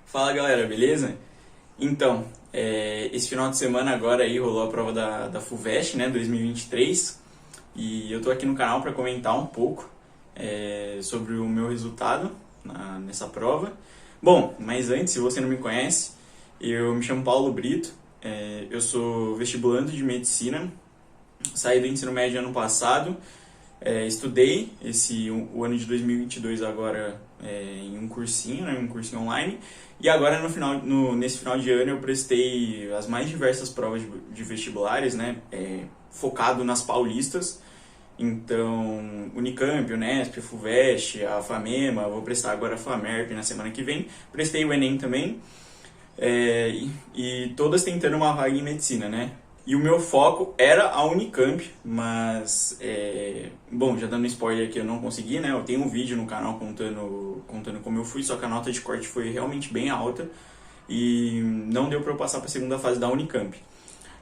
Fala galera, beleza? Então, esse final de semana agora aí rolou a prova da FUVEST, né, 2023, e eu tô aqui no canal para comentar um pouco sobre o meu resultado nessa prova. Bom, mas antes, se você não me conhece, eu me chamo Paulo Brito, eu sou vestibulando de medicina, saí do ensino médio ano passado, estudei o ano de 2022 agora em um cursinho, né, um cursinho online, e agora nesse final de ano eu prestei as mais diversas provas de vestibulares, né, focado nas paulistas. Então, Unicamp, Unesp, FUVEST, a FAMEMA, vou prestar agora a FAMERP na semana que vem. Prestei o Enem também, e todas tentando uma vaga em medicina, né? E o meu foco era a Unicamp, mas, bom, já dando spoiler que eu não consegui, né? Eu tenho um vídeo no canal contando como eu fui, só que a nota de corte foi realmente bem alta e não deu para eu passar para a segunda fase da Unicamp.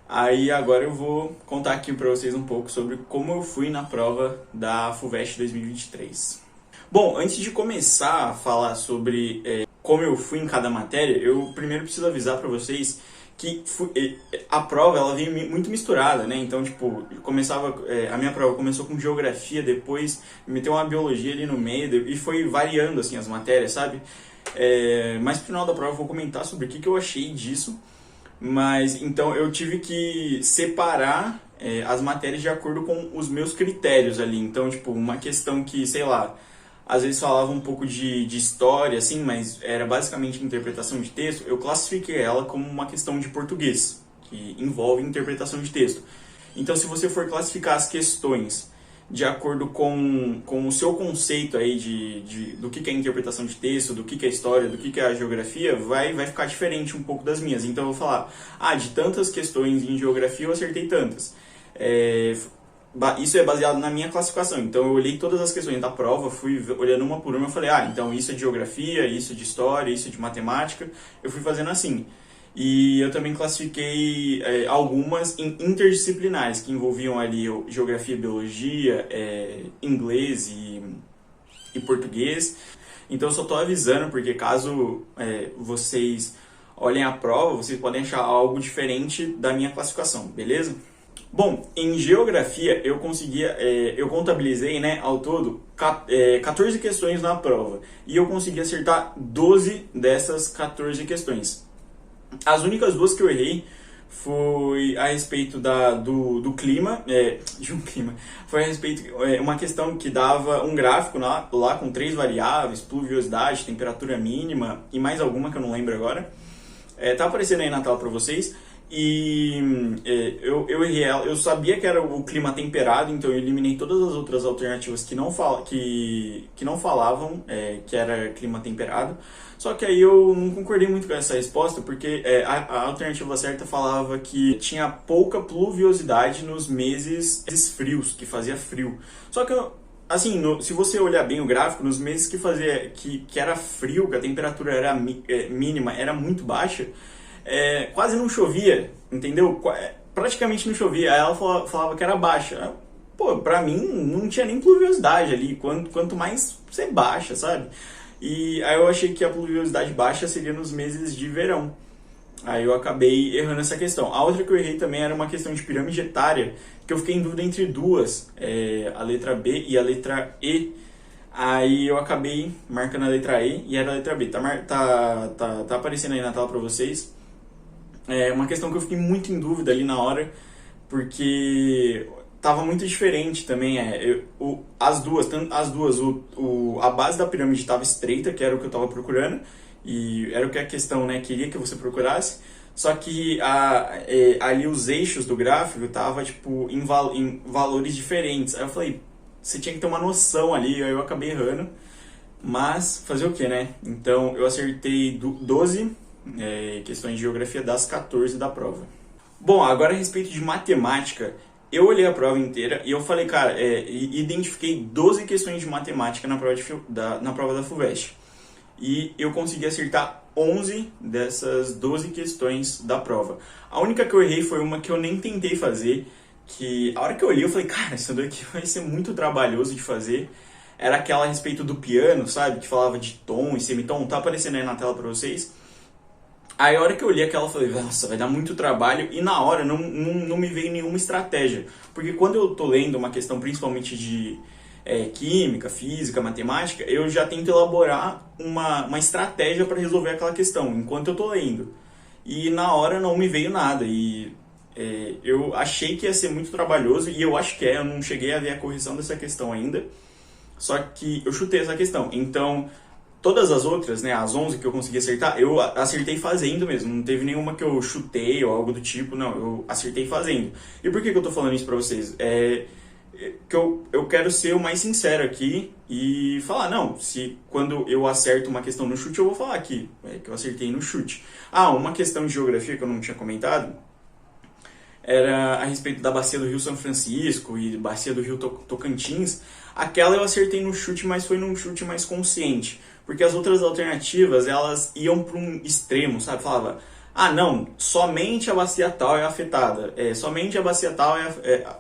Aí agora eu vou contar aqui para vocês um pouco sobre como eu fui na prova da FUVEST 2023. Bom, antes de começar a falar sobre como eu fui em cada matéria, eu primeiro preciso avisar para vocês que a prova ela veio muito misturada, né? Então, tipo, a minha prova começou com geografia, depois meteu uma biologia ali no meio e foi variando assim as matérias, sabe? Mas no final da prova eu vou comentar sobre o que eu achei disso. Mas então eu tive que separar as matérias de acordo com os meus critérios ali. Então, tipo, uma questão que, sei lá, às vezes falava um pouco de história, assim, mas era basicamente interpretação de texto, eu classifiquei ela como uma questão de português, que envolve interpretação de texto. Então, se você for classificar as questões de acordo com o seu conceito aí do que é interpretação de texto, do que é história, do que é a geografia, vai ficar diferente um pouco das minhas. Então, eu vou falar, de tantas questões em geografia eu acertei tantas. Isso é baseado na minha classificação. Então eu olhei todas as questões da prova, fui olhando uma por uma e falei, então isso é de geografia, isso é de história, isso é de matemática. Eu fui fazendo assim. E eu também classifiquei algumas em interdisciplinares, que envolviam ali geografia, biologia, inglês e português. Então eu só estou avisando, porque caso vocês olhem a prova, vocês podem achar algo diferente da minha classificação, beleza? Bom, em geografia eu contabilizei, né, ao todo 14 questões na prova e eu consegui acertar 12 dessas 14 questões. As únicas duas que eu errei foi a respeito do clima, de um clima, foi a respeito uma questão que dava um gráfico lá com 3 variáveis, pluviosidade, temperatura mínima e mais alguma que eu não lembro agora. Tá aparecendo aí na tela para vocês. E eu errei ela. Eu sabia que era o clima temperado, então eu eliminei todas as outras alternativas que não falavam que era clima temperado. Só que aí eu não concordei muito com essa resposta, porque a alternativa certa falava que tinha pouca pluviosidade nos meses frios, que fazia frio. Só que assim, se você olhar bem o gráfico, nos meses que era frio, que a temperatura era mínima, era muito baixa, quase não chovia, entendeu? Praticamente não chovia. Aí ela falava que era baixa. Pô, pra mim não tinha nem pluviosidade ali, quanto mais ser baixa, sabe? E aí eu achei que a pluviosidade baixa seria nos meses de verão. Aí eu acabei errando essa questão. A outra que eu errei também era uma questão de pirâmide etária, que eu fiquei em dúvida entre duas, a letra B e a letra E. Aí eu acabei marcando a letra E e era a letra B. Tá aparecendo aí na tela pra vocês. É uma questão que eu fiquei muito em dúvida ali na hora, porque tava muito diferente também. A base da pirâmide estava estreita, que era o que eu estava procurando, e era o que a questão, né, queria que você procurasse. Só que ali os eixos do gráfico tava tipo em valores diferentes. Aí eu falei, você tinha que ter uma noção ali, aí eu acabei errando. Mas fazer o que, né? Então eu acertei 12 questões de geografia das 14 da prova. Bom, agora a respeito de matemática, eu olhei a prova inteira e eu falei, cara, identifiquei 12 questões de matemática na prova da FUVEST. E eu consegui acertar 11 dessas 12 questões da prova. A única que eu errei foi uma que eu nem tentei fazer, que a hora que eu olhei eu falei, cara, isso daqui vai ser muito trabalhoso de fazer. Era aquela a respeito do piano, sabe? Que falava de tom e semitom, tá aparecendo aí na tela pra vocês. Aí a hora que eu olhei aquela, eu falei, nossa, vai dar muito trabalho, e na hora não me veio nenhuma estratégia. Porque quando eu tô lendo uma questão principalmente de química, física, matemática, eu já tento elaborar uma estratégia para resolver aquela questão, enquanto eu tô lendo. E na hora não me veio nada, e eu achei que ia ser muito trabalhoso, e eu acho que eu não cheguei a ver a correção dessa questão ainda, só que eu chutei essa questão. Então, todas as outras, né, as 11 que eu consegui acertar, eu acertei fazendo mesmo. Não teve nenhuma que eu chutei ou algo do tipo, não. Eu acertei fazendo. E por que eu tô falando isso pra vocês? Que eu quero ser o mais sincero aqui e falar, não, se quando eu acerto uma questão no chute, eu vou falar aqui, que eu acertei no chute. Ah, uma questão de geografia que eu não tinha comentado, era a respeito da bacia do Rio São Francisco e bacia do Rio Tocantins. Aquela eu acertei no chute, mas foi num chute mais consciente. Porque as outras alternativas, elas iam para um extremo, sabe? Falava, ah, não, somente a bacia tal é afetada. Somente a bacia tal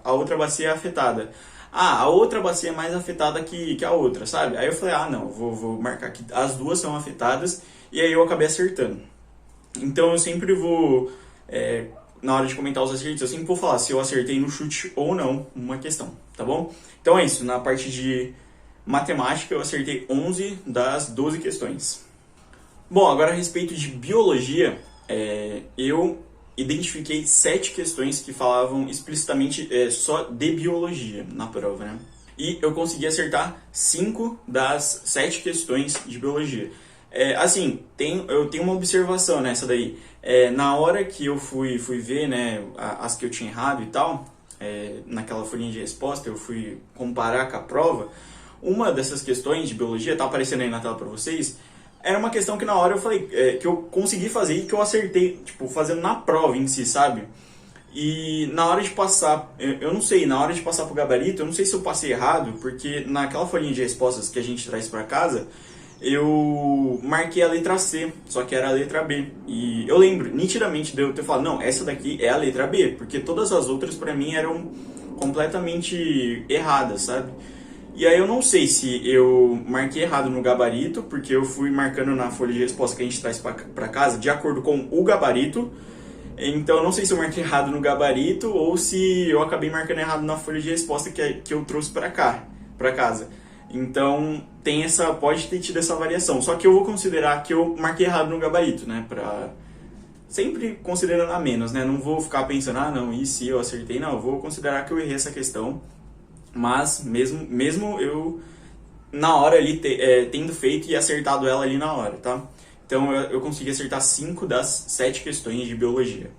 a outra bacia é afetada. Ah, a outra bacia é mais afetada que a outra, sabe? Aí eu falei, ah, não, vou marcar que as duas são afetadas. E aí eu acabei acertando. Então eu sempre vou... na hora de comentar os acertos, eu sempre vou falar se eu acertei no chute ou não uma questão, tá bom? Então é isso, na parte de matemática eu acertei 11 das 12 questões. Bom, agora a respeito de biologia, eu identifiquei 7 questões que falavam explicitamente só de biologia na prova, né? E eu consegui acertar 5 das 7 questões de biologia. Assim, eu tenho uma observação nessa daí. Na hora que eu fui ver, né, as que eu tinha errado e tal, naquela folhinha de resposta, eu fui comparar com a prova, uma dessas questões de biologia, tá aparecendo aí na tela para vocês, era uma questão que na hora eu falei, que eu consegui fazer e que eu acertei, tipo, fazendo na prova em si, sabe? E na hora de passar, eu não sei, na hora de passar pro gabarito, eu não sei se eu passei errado, porque naquela folhinha de respostas que a gente traz para casa, eu marquei a letra C, só que era a letra B. E eu lembro nitidamente de eu ter falado, não, essa daqui é a letra B, porque todas as outras para mim eram completamente erradas, sabe? E aí eu não sei se eu marquei errado no gabarito, porque eu fui marcando na folha de resposta que a gente traz para casa de acordo com o gabarito. Então eu não sei se eu marquei errado no gabarito ou se eu acabei marcando errado na folha de resposta que eu trouxe para casa. Então pode ter tido essa variação. Só que eu vou considerar que eu marquei errado no gabarito, né? Sempre considerando a menos, né? Não vou ficar pensando, ah, não, e se eu acertei? Não, eu vou considerar que eu errei essa questão. Mas mesmo eu, na hora ali, tendo feito e acertado ela ali na hora, tá? Então eu consegui acertar 5 das 7 questões de biologia.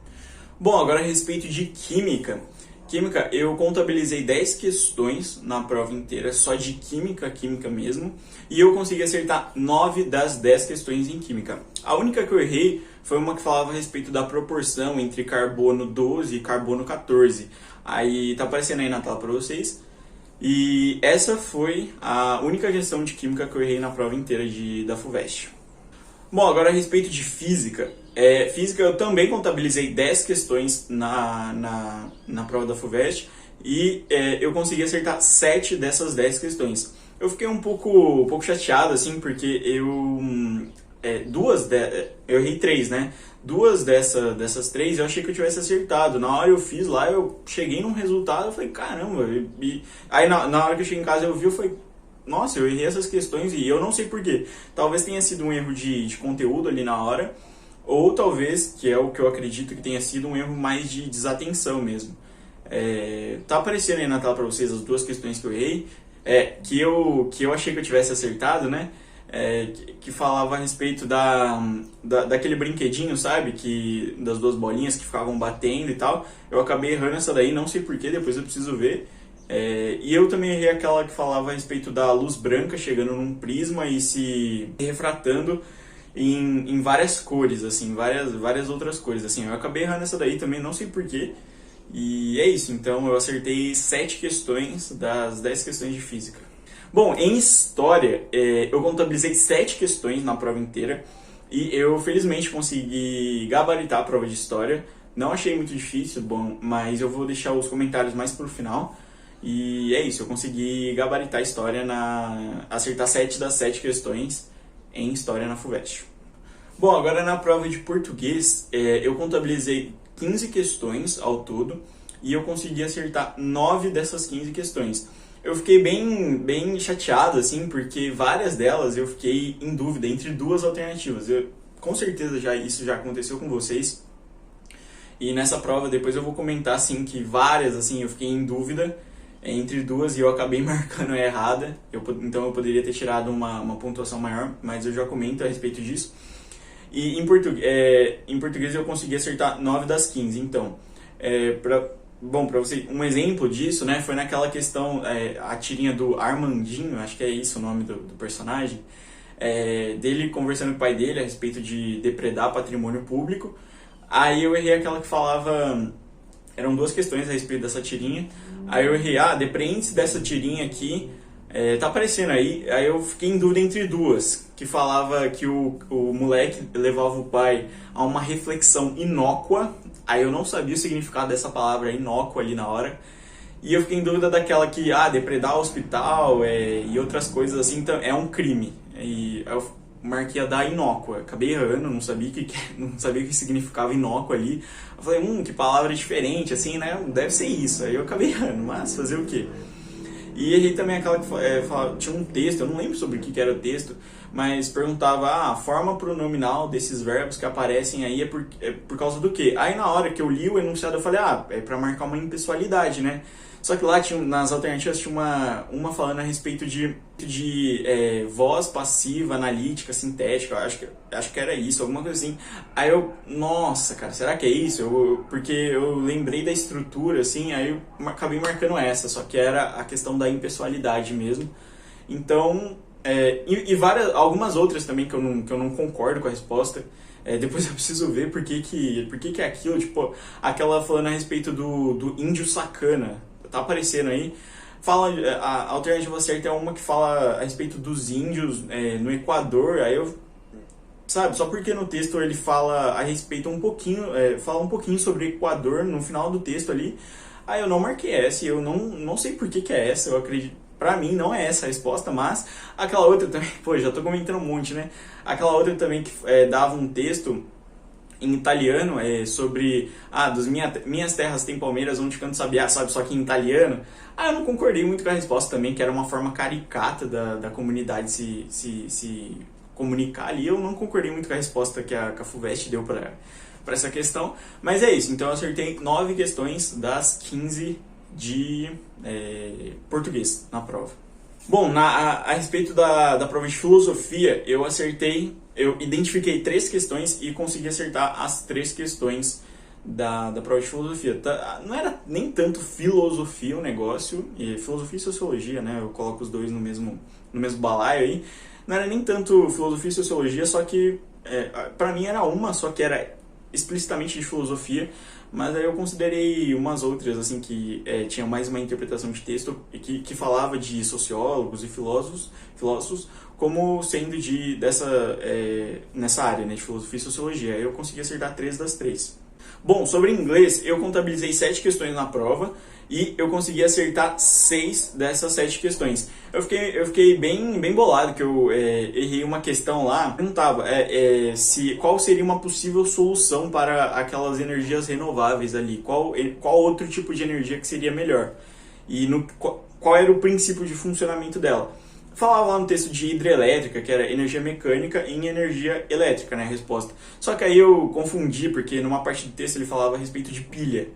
Bom, agora a respeito de química. Química, eu contabilizei 10 questões na prova inteira, só de química mesmo, e eu consegui acertar 9 das 10 questões em química. A única que eu errei foi uma que falava a respeito da proporção entre carbono 12 e carbono 14. Aí tá aparecendo aí na tela para vocês. E essa foi a única questão de química que eu errei na prova inteira da FUVEST. Bom, agora a respeito de física. Física eu também contabilizei 10 questões na prova da FUVEST e eu consegui acertar 7 dessas 10 questões. Eu fiquei um pouco chateado, assim, porque eu errei 3, né? 2 dessas 3 eu achei que eu tivesse acertado. Na hora eu fiz lá, eu cheguei num resultado, eu falei, caramba. Aí na hora que eu cheguei em casa eu vi, eu falei, nossa, eu errei essas questões e eu não sei porquê. Talvez tenha sido um erro de conteúdo ali na hora, ou talvez, que é o que eu acredito que tenha sido um erro mais de desatenção mesmo. Tá aparecendo aí na tela para vocês as 2 questões que eu errei, que eu achei que eu tivesse acertado, né? Que falava a respeito daquele brinquedinho, sabe? Das 2 bolinhas que ficavam batendo e tal. Eu acabei errando essa daí, não sei porquê, depois eu preciso ver. E eu também errei aquela que falava a respeito da luz branca chegando num prisma e se refratando em várias cores, assim, várias outras cores. Assim, eu acabei errando essa daí também, não sei porquê. E é isso, então eu acertei 7 questões das 10 questões de física. Bom, em história, eu contabilizei 7 questões na prova inteira e eu felizmente consegui gabaritar a prova de história. Não achei muito difícil, bom, mas eu vou deixar os comentários mais pro final. E é isso, eu consegui gabaritar a história, acertar 7 das 7 questões em história na FUVEST. Bom, agora na prova de português, eu contabilizei 15 questões ao todo e eu consegui acertar 9 dessas 15 questões. Eu fiquei bem chateado, assim, porque várias delas eu fiquei em dúvida entre duas alternativas. Com certeza isso já aconteceu com vocês. E nessa prova depois eu vou comentar, assim, que várias, assim, eu fiquei em dúvida entre duas e eu acabei marcando a errada. Então eu poderia ter tirado uma pontuação maior, mas eu já comento a respeito disso. E em português eu consegui acertar 9 das 15. Então, para você, um exemplo disso, né, foi naquela questão, a tirinha do Armandinho, acho que é isso o nome do personagem, dele conversando com o pai dele a respeito de depredar patrimônio público. Aí eu errei aquela que falava... Eram duas questões a respeito dessa tirinha. Aí eu errei, depreende-se dessa tirinha aqui, tá aparecendo aí. Aí eu fiquei em dúvida entre duas, que falava que o moleque levava o pai a uma reflexão inócua. Aí eu não sabia o significado dessa palavra inócua ali na hora. E eu fiquei em dúvida daquela que, depredar o hospital e outras coisas assim, então, é um crime. E aí eu marquei a da inócua. Acabei errando, não sabia o que significava inócua ali. Eu falei, que palavra diferente, assim, né? Deve ser isso. Aí eu acabei errando, mas fazer o quê? E errei também aquela que tinha um texto, eu não lembro sobre o que era o texto, mas perguntava, a forma pronominal desses verbos que aparecem aí é por causa do quê? Aí na hora que eu li o enunciado eu falei, é para marcar uma impessoalidade, né? Só que lá nas alternativas tinha uma falando a respeito de voz passiva, analítica, sintética, acho que era isso, alguma coisa assim. Aí eu, nossa, cara, será que é isso? Porque eu lembrei da estrutura, assim, aí eu acabei marcando essa, só que era a questão da impessoalidade mesmo. Então, algumas outras também que eu não concordo com a resposta. Depois eu preciso ver por que é aquilo, tipo, aquela falando a respeito do índio sacana. Tá aparecendo aí. A alternativa certa é uma que fala a respeito dos índios no Equador. Aí eu, sabe, só porque no texto ele fala a respeito fala um pouquinho sobre Equador no final do texto ali. Aí eu não marquei essa e eu não sei por que é essa. Eu acredito, pra mim não é essa a resposta, mas aquela outra também, já tô comentando um monte, né? Aquela outra também que dava um texto em italiano, sobre minhas terras tem palmeiras onde canto sabiá, sabe, só que em italiano. Eu não concordei muito com a resposta também, que era uma forma caricata da comunidade se comunicar ali. Eu não concordei muito com a resposta que a FUVEST deu para essa questão, mas é isso. Então eu acertei 9 questões das 15 de português na prova. Bom, a respeito da prova de filosofia, eu identifiquei 3 questões e consegui acertar as 3 questões da prova de filosofia. Não era nem tanto filosofia o negócio, filosofia e sociologia, né? Eu coloco os dois no mesmo balaio aí. Não era nem tanto filosofia e sociologia, só que pra mim era uma, só que era explicitamente de filosofia, mas aí eu considerei umas outras assim que tinham mais uma interpretação de texto e que falava de sociólogos e filósofos como sendo nessa área, né, de filosofia e sociologia. Aí eu consegui acertar 3 das 3. Bom, sobre inglês, eu contabilizei 7 questões na prova e eu consegui acertar 6 dessas 7 questões. Eu fiquei bem bolado, que eu errei uma questão lá. Perguntava qual seria uma possível solução para aquelas energias renováveis ali. Qual outro tipo de energia que seria melhor? E qual era o princípio de funcionamento dela? Falava lá no texto de hidrelétrica, que era energia mecânica, em energia elétrica, né, a resposta. Só que aí eu confundi, porque numa parte do texto ele falava a respeito de pilha.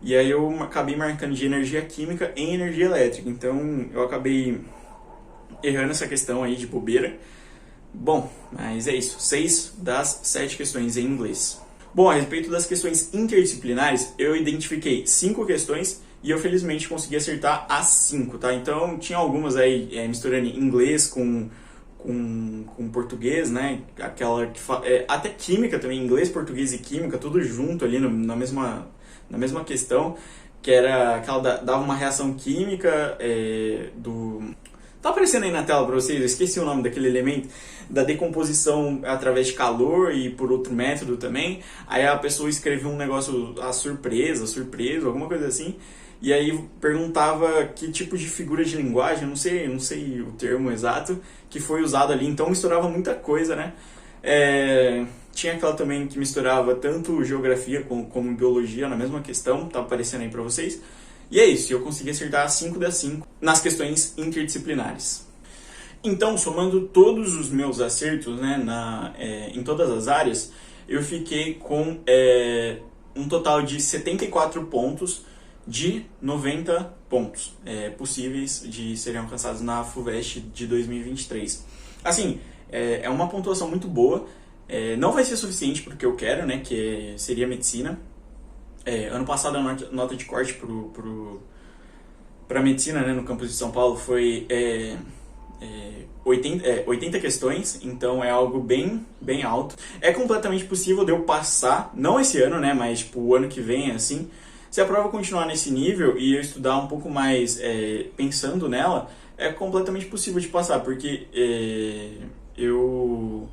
E aí eu acabei marcando de energia química em energia elétrica. Então eu acabei errando essa questão aí de bobeira. Bom, mas é isso. 6 das 7 questões em inglês. Bom, a respeito das questões interdisciplinares, eu identifiquei 5 questões e eu felizmente consegui acertar as 5, tá? Então tinha algumas aí misturando inglês com português, né? Aquela que até química também, inglês, português e química, tudo junto ali na mesma questão, que era aquela dava uma reação química Tá aparecendo aí na tela para vocês, eu esqueci o nome daquele elemento, da decomposição através de calor e por outro método também. Aí a pessoa escreveu um negócio, surpresa, alguma coisa assim. E aí perguntava que tipo de figura de linguagem, não sei o termo exato, que foi usado ali. Então misturava muita coisa, né? Tinha aquela também que misturava tanto geografia como biologia na mesma questão, tá aparecendo aí para vocês. E é isso, eu consegui acertar 5 das 5 nas questões interdisciplinares. Então, somando todos os meus acertos, né, em todas as áreas, eu fiquei com um total de 74 pontos de 90 pontos possíveis de serem alcançados na FUVEST de 2023. Assim, é uma pontuação muito boa, não vai ser suficiente para o que eu quero, né, que seria medicina. Ano passado a nota de corte para medicina, né, no campus de São Paulo foi 80 questões, então é algo bem alto. É completamente possível de eu passar, não esse ano, né, mas tipo, o ano que vem, assim. Se a prova continuar nesse nível e eu estudar um pouco mais pensando nela, é completamente possível de passar, porque eu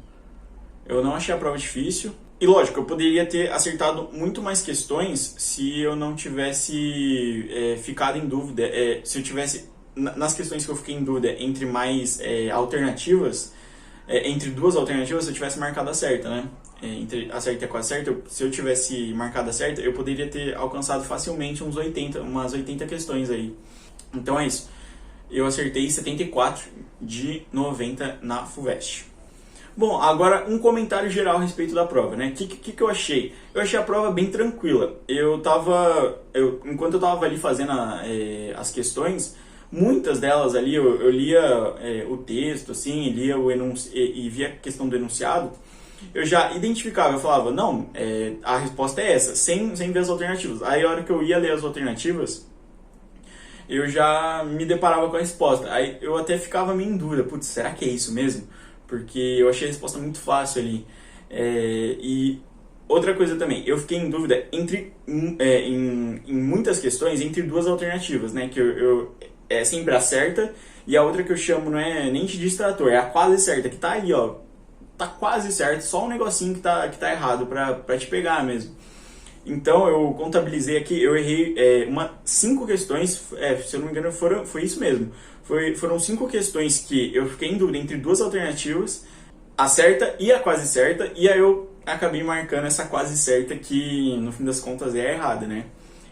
não achei a prova difícil. E lógico, eu poderia ter acertado muito mais questões se eu não tivesse ficado em dúvida. Se eu tivesse, nas questões que eu fiquei em dúvida entre mais alternativas, entre duas alternativas, se eu tivesse marcado a certa, né? Entre a certa e a quase certa, se eu tivesse marcado a certa, eu poderia ter alcançado facilmente umas 80 questões aí. Então é isso. Eu acertei 74 de 90 na FUVEST. Bom, agora um comentário geral a respeito da prova, né? O que eu achei? Eu achei a prova bem tranquila. Enquanto eu estava ali fazendo as questões, muitas delas ali eu lia o texto, assim, lia e via a questão do enunciado, eu já identificava, eu falava, não, a resposta é essa, sem ver as alternativas. Aí a hora que eu ia ler as alternativas, eu já me deparava com a resposta. Aí eu até ficava meio em dúvida, putz, será que é isso mesmo? Porque eu achei a resposta muito fácil ali. E outra coisa também, eu fiquei em dúvida em muitas questões entre duas alternativas, né? Que é sempre a certa e a outra que eu chamo não é nem de distrator, é a quase certa, que tá aí, ó. Tá quase certo, só um negocinho que tá errado pra te pegar mesmo. Então eu contabilizei aqui, eu errei 5 questões, se eu não me engano foi isso mesmo. Foram 5 questões que eu fiquei em dúvida entre duas alternativas, a certa e a quase certa, e aí eu acabei marcando essa quase certa que no fim das contas é a errada, né?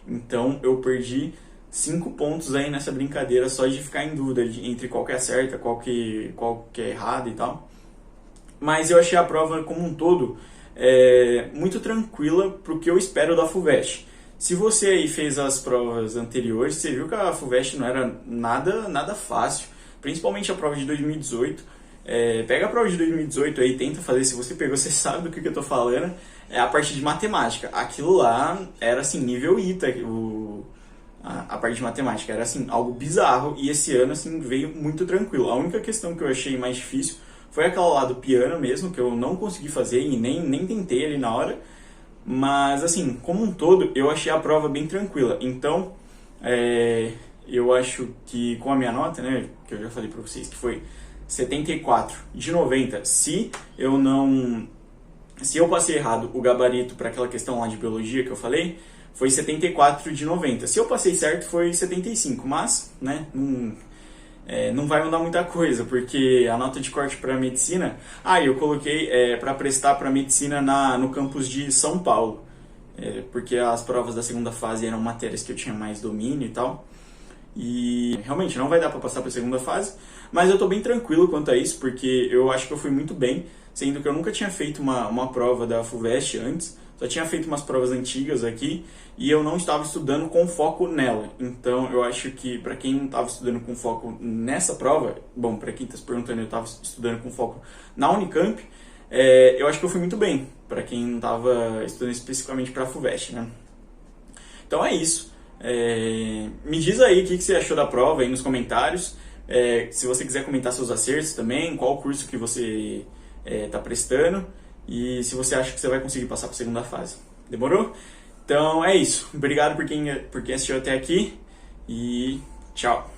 Então eu perdi 5 pontos aí nessa brincadeira só de ficar em dúvida entre qual que é a certa, qual que é errada e tal. Mas eu achei a prova como um todo muito tranquila para o que eu espero da FUVEST. Se você aí fez as provas anteriores, você viu que a FUVEST não era nada fácil, principalmente a prova de 2018. Pega a prova de 2018 aí, tenta fazer, se você pegou, você sabe do que eu tô falando. A parte de matemática, aquilo lá era assim, nível ITA, a parte de matemática era assim, algo bizarro, e esse ano assim, veio muito tranquilo. A única questão que eu achei mais difícil foi aquela lá do piano mesmo, que eu não consegui fazer e nem tentei ali na hora. Mas, assim, como um todo, eu achei a prova bem tranquila. Então, eu acho que com a minha nota, né, que eu já falei pra vocês, que foi 74 de 90, se eu passei errado o gabarito para aquela questão lá de biologia que eu falei, foi 74 de 90. Se eu passei certo, foi 75, mas, né, não vai mudar muita coisa, porque a nota de corte para medicina, eu coloquei para prestar para medicina no campus de São Paulo, porque as provas da segunda fase eram matérias que eu tinha mais domínio e tal, e realmente não vai dar para passar para a segunda fase, mas eu estou bem tranquilo quanto a isso, porque eu acho que eu fui muito bem, sendo que eu nunca tinha feito uma prova da FUVEST antes, só tinha feito umas provas antigas aqui e eu não estava estudando com foco nela. Então eu acho que para quem não estava estudando com foco nessa prova, bom, para quem está se perguntando, eu estava estudando com foco na Unicamp, eu acho que eu fui muito bem, para quem não estava estudando especificamente para a FUVEST, né? Então é isso. Me diz aí o que você achou da prova aí nos comentários. Se você quiser comentar seus acertos também, qual curso que você está prestando. E se você acha que você vai conseguir passar para a segunda fase. Demorou? Então é isso. Obrigado por quem assistiu até aqui. E tchau.